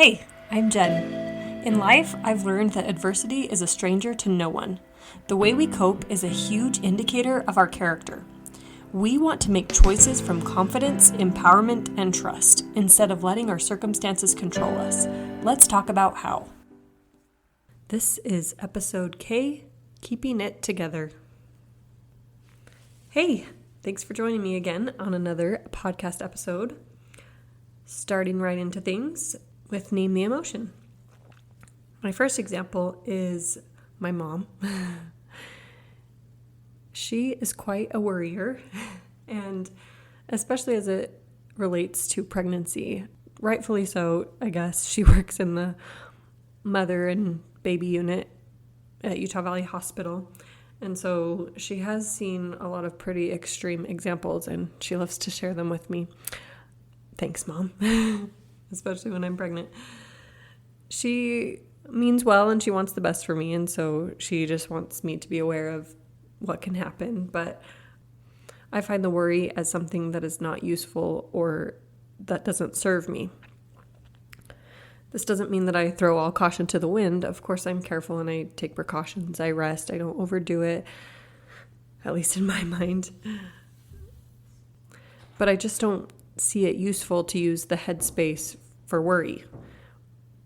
Hey, I'm Jen. In life, I've learned that adversity is a stranger to no one. The way we cope is a huge indicator of our character. We want to make choices from confidence, empowerment, and trust, instead of letting our circumstances control us. Let's talk about how. This is episode K, Keeping It Together. Hey, thanks for joining me again on another podcast episode. Starting right into things with Name the Emotion. My first example is my mom. She is quite a worrier, and especially as it relates to pregnancy, rightfully so, I guess. She works in the mother and baby unit at Utah Valley Hospital, and so she has seen a lot of pretty extreme examples, and she loves to share them with me. Thanks, Mom. Especially when I'm pregnant. She means well and she wants the best for me, and so she just wants me to be aware of what can happen. But I find the worry as something that is not useful or that doesn't serve me. This doesn't mean that I throw all caution to the wind. Of course, I'm careful and I take precautions. I rest. I don't overdo it, at least in my mind. But I just don't see it useful to use the headspace for worry.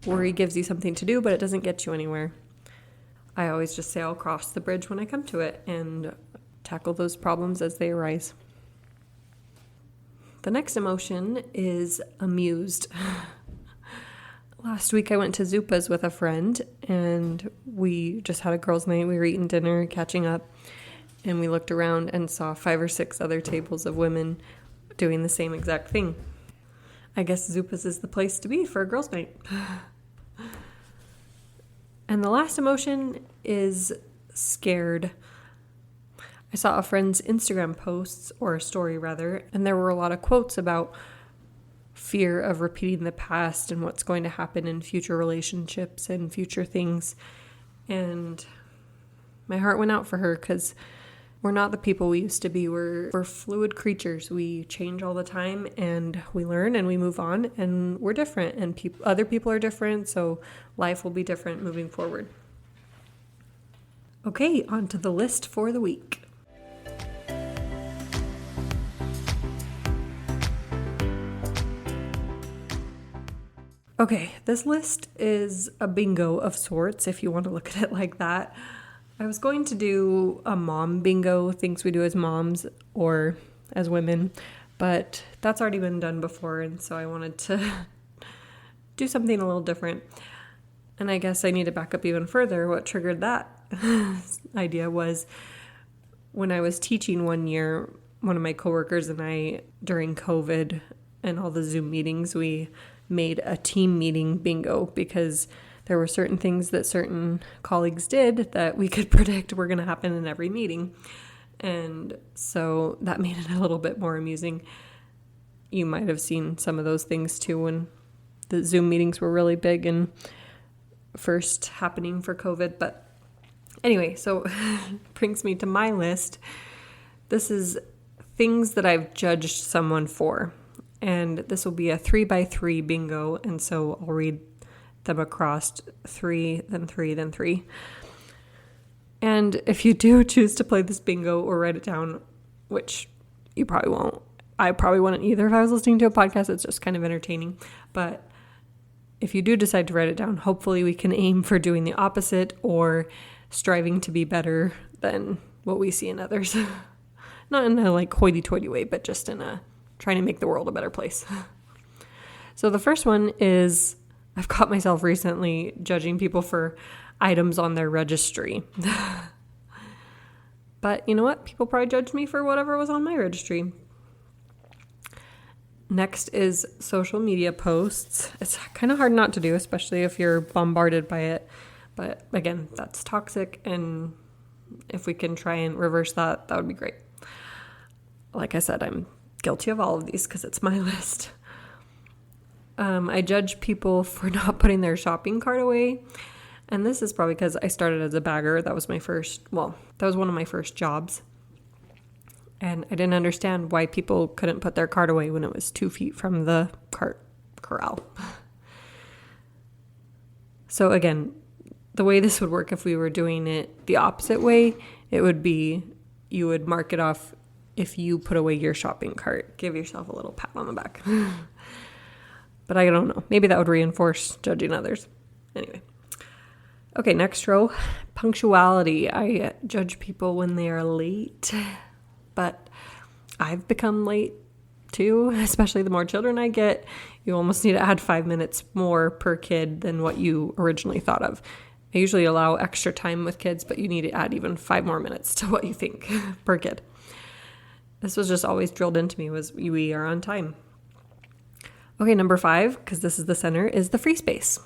Worry gives you something to do, but it doesn't get you anywhere. I always just say I'll cross the bridge when I come to it and tackle those problems as they arise. The next emotion is amused. Last week I went to Zupa's with a friend and we just had a girls' night. We were eating dinner, catching up, and we looked around and saw 5 or 6 other tables of women doing the same exact thing. I guess Zupa's is the place to be for a girls' night. And the last emotion is scared. I saw a friend's Instagram posts, or a story rather, and there were a lot of quotes about fear of repeating the past and what's going to happen in future relationships and future things. And my heart went out for her because we're not the people we used to be. We're fluid creatures. We change all the time and we learn and we move on, and we're different, and other people are different, so life will be different moving forward. Okay, on to the list for the week. Okay, this list is a bingo of sorts, if you want to look at it like that. I was going to do a mom bingo, things we do as moms or as women, but that's already been done before, and so I wanted to do something a little different. And I guess I need to back up even further. What triggered that idea was when I was teaching one year, one of my coworkers and I, during COVID and all the Zoom meetings, we made a team meeting bingo because there were certain things that certain colleagues did that we could predict were going to happen in every meeting. And so that made it a little bit more amusing. You might have seen some of those things too when the Zoom meetings were really big and first happening for COVID. But anyway, so brings me to my list. This is things that I've judged someone for. And this will be a 3x3 bingo. And so I'll read them across 3, then 3, then 3. And if you do choose to play this bingo or write it down, which you probably won't, I probably wouldn't either if I was listening to a podcast. It's just kind of entertaining. But if you do decide to write it down, hopefully we can aim for doing the opposite or striving to be better than what we see in others. Not in a like hoity-toity way, but just in a trying to make the world a better place. So the first one is, I've caught myself recently judging people for items on their registry. But you know what? People probably judged me for whatever was on my registry. Next is social media posts. It's kind of hard not to do, especially if you're bombarded by it. But again, that's toxic, and if we can try and reverse that, that would be great. Like I said, I'm guilty of all of these because it's my list. I judge people for not putting their shopping cart away. And this is probably because I started as a bagger. That was one of my first jobs. And I didn't understand why people couldn't put their cart away when it was 2 feet from the cart corral. So again, the way this would work if we were doing it the opposite way, it would be you would mark it off if you put away your shopping cart. Give yourself a little pat on the back. But I don't know. Maybe that would reinforce judging others. Anyway. Okay, next row. Punctuality. I judge people when they are late, but I've become late too, especially the more children I get. You almost need to add 5 minutes more per kid than what you originally thought of. I usually allow extra time with kids, but you need to add even 5 more minutes to what you think per kid. This was just always drilled into me, was we are on time. Okay, number 5, because this is the center, is the free space.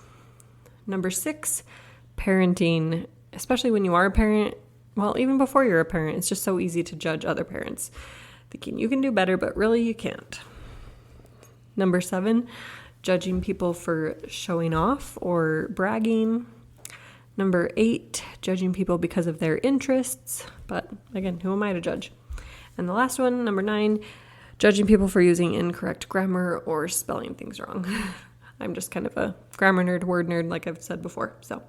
Number 6, parenting, especially when you are a parent. Well, even before you're a parent, it's just so easy to judge other parents, thinking you can do better, but really you can't. Number 7, judging people for showing off or bragging. Number 8, judging people because of their interests. But again, who am I to judge? And the last one, number 9, judging people for using incorrect grammar or spelling things wrong. I'm just kind of a grammar nerd, word nerd, like I've said before. So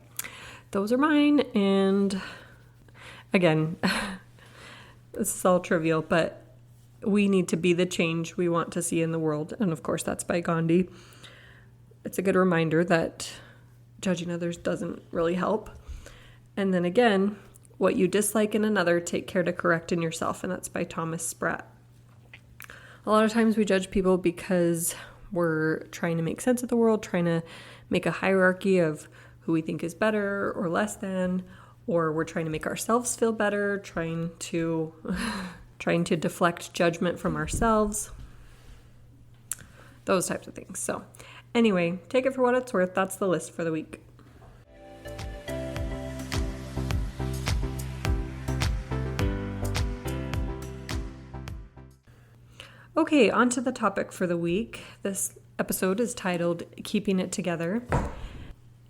those are mine. And again, this is all trivial, but we need to be the change we want to see in the world. And of course, that's by Gandhi. It's a good reminder that judging others doesn't really help. And then again, what you dislike in another, take care to correct in yourself. And that's by Thomas Spratt. A lot of times we judge people because we're trying to make sense of the world, trying to make a hierarchy of who we think is better or less than, or we're trying to make ourselves feel better, trying to deflect judgment from ourselves, those types of things. So anyway, take it for what it's worth. That's the list for the week. Okay, on to the topic for the week. This episode is titled Keeping It Together.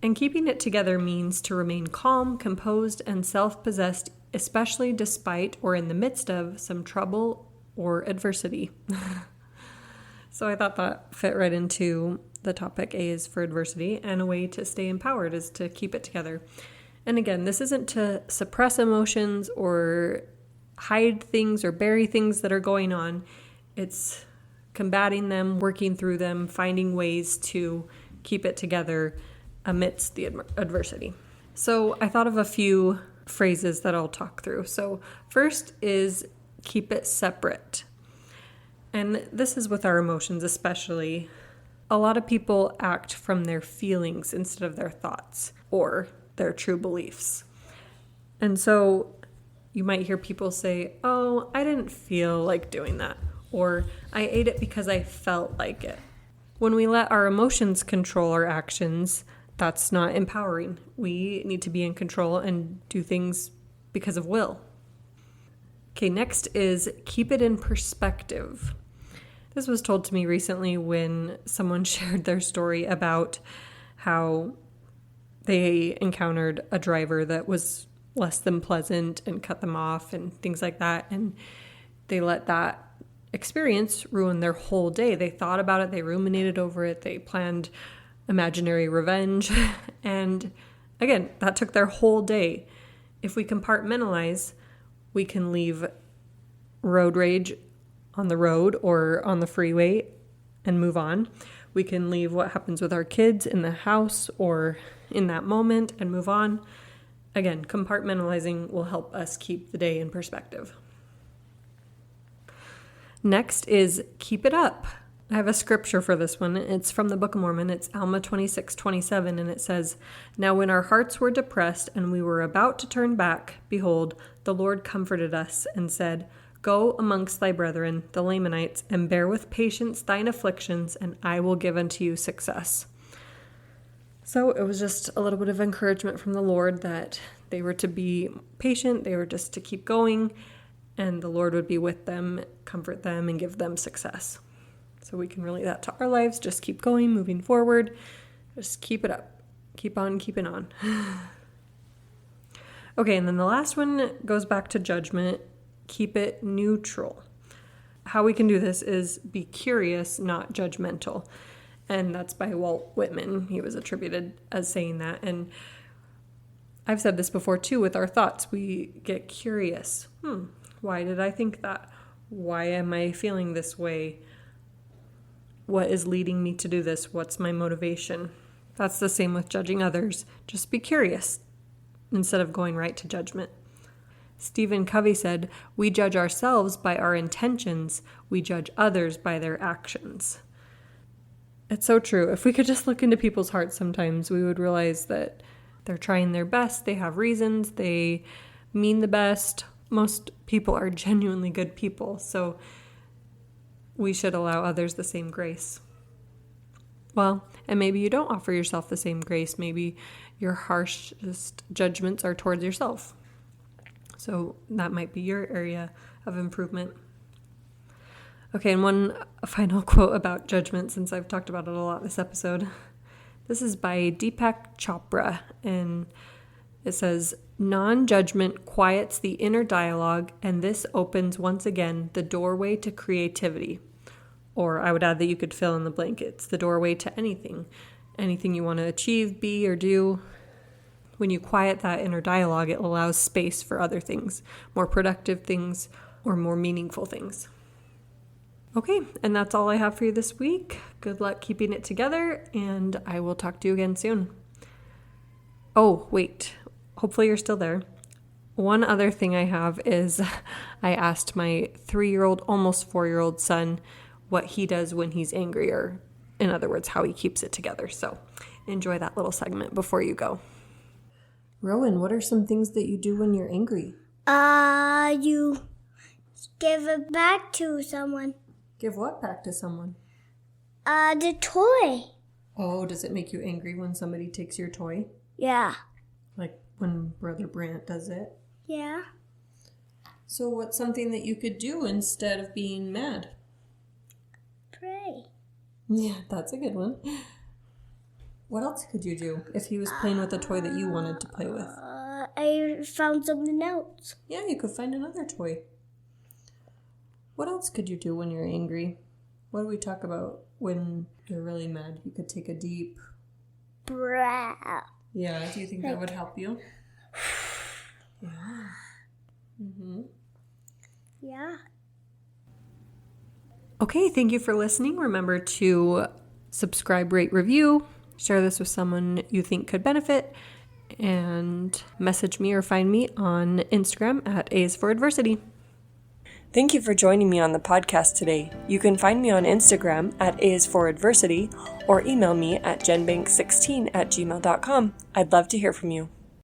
And keeping it together means to remain calm, composed, and self-possessed, especially despite or in the midst of some trouble or adversity. So I thought that fit right into the topic. A is for adversity, and a way to stay empowered is to keep it together. And again, this isn't to suppress emotions or hide things or bury things that are going on. It's combating them, working through them, finding ways to keep it together amidst the adversity. So I thought of a few phrases that I'll talk through. So first is keep it separate. And this is with our emotions especially. A lot of people act from their feelings instead of their thoughts or their true beliefs. And so you might hear people say, "Oh, I didn't feel like doing that," or "I ate it because I felt like it." When we let our emotions control our actions, that's not empowering. We need to be in control and do things because of will. Okay, next is keep it in perspective. This was told to me recently when someone shared their story about how they encountered a driver that was less than pleasant and cut them off and things like that. And they let that experience ruin their whole day. They thought about it, they ruminated over it, they planned imaginary revenge. And again, that took their whole day. If we compartmentalize, we can leave road rage on the road or on the freeway and move on. We can leave what happens with our kids in the house or in that moment and move on. Again, compartmentalizing will help us keep the day in perspective. Next is keep it up. I have a scripture for this one. It's from the Book of Mormon. It's Alma 26:27, and it says, "Now when our hearts were depressed and we were about to turn back, behold, the Lord comforted us and said, Go amongst thy brethren, the Lamanites, and bear with patience thine afflictions, and I will give unto you success." So it was just a little bit of encouragement from the Lord that they were to be patient, they were just to keep going, and the Lord would be with them, comfort them, and give them success. So we can relate that to our lives. Just keep going, moving forward. Just keep it up. Keep on keeping on. Okay, and then the last one goes back to judgment. Keep it neutral. How we can do this is be curious, not judgmental. And that's by Walt Whitman. He was attributed as saying that. And I've said this before too with our thoughts. We get curious. Why did I think that? Why am I feeling this way? What is leading me to do this? What's my motivation? That's the same with judging others. Just be curious instead of going right to judgment. Stephen Covey said, "We judge ourselves by our intentions. We judge others by their actions." It's so true. If we could just look into people's hearts sometimes, we would realize that they're trying their best. They have reasons. They mean the best. Most people are genuinely good people. So we should allow others the same grace. Well, and maybe you don't offer yourself the same grace. Maybe your harshest judgments are towards yourself. So that might be your area of improvement. Okay, and one final quote about judgment, since I've talked about it a lot this episode. This is by Deepak Chopra, and it says, "Non-judgment quiets the inner dialogue, and this opens once again the doorway to creativity." Or I would add that you could fill in the blank. It's the doorway to anything you want to achieve, be, or do. When you quiet that inner dialogue, it allows space for other things, more productive things, or more meaningful things. Okay, and that's all I have for you this week. Good luck keeping it together, and I will talk to you again soon. Oh, wait. Hopefully you're still there. One other thing I have is I asked my 3-year-old, almost 4-year-old son what he does when he's angry, or in other words, how he keeps it together. So enjoy that little segment before you go. Rowan, what are some things that you do when you're angry? You give it back to someone. Give what back to someone? The toy. Oh, does it make you angry when somebody takes your toy? Yeah. Like when Brother Brant does it? Yeah. So what's something that you could do instead of being mad? Pray. Yeah, that's a good one. What else could you do if he was playing with a toy that you wanted to play with? I found something else. Yeah, you could find another toy. What else could you do when you're angry? What do we talk about when you're really mad? You could take a deep breath. Yeah, do you think that would help you? Yeah. Mm-hmm. Yeah. Okay, thank you for listening. Remember to subscribe, rate, review, share this with someone you think could benefit, and message me or find me on Instagram at A is for Adversity. Thank you for joining me on the podcast today. You can find me on Instagram at A is for Adversity or email me at jenbank16@gmail.com. I'd love to hear from you.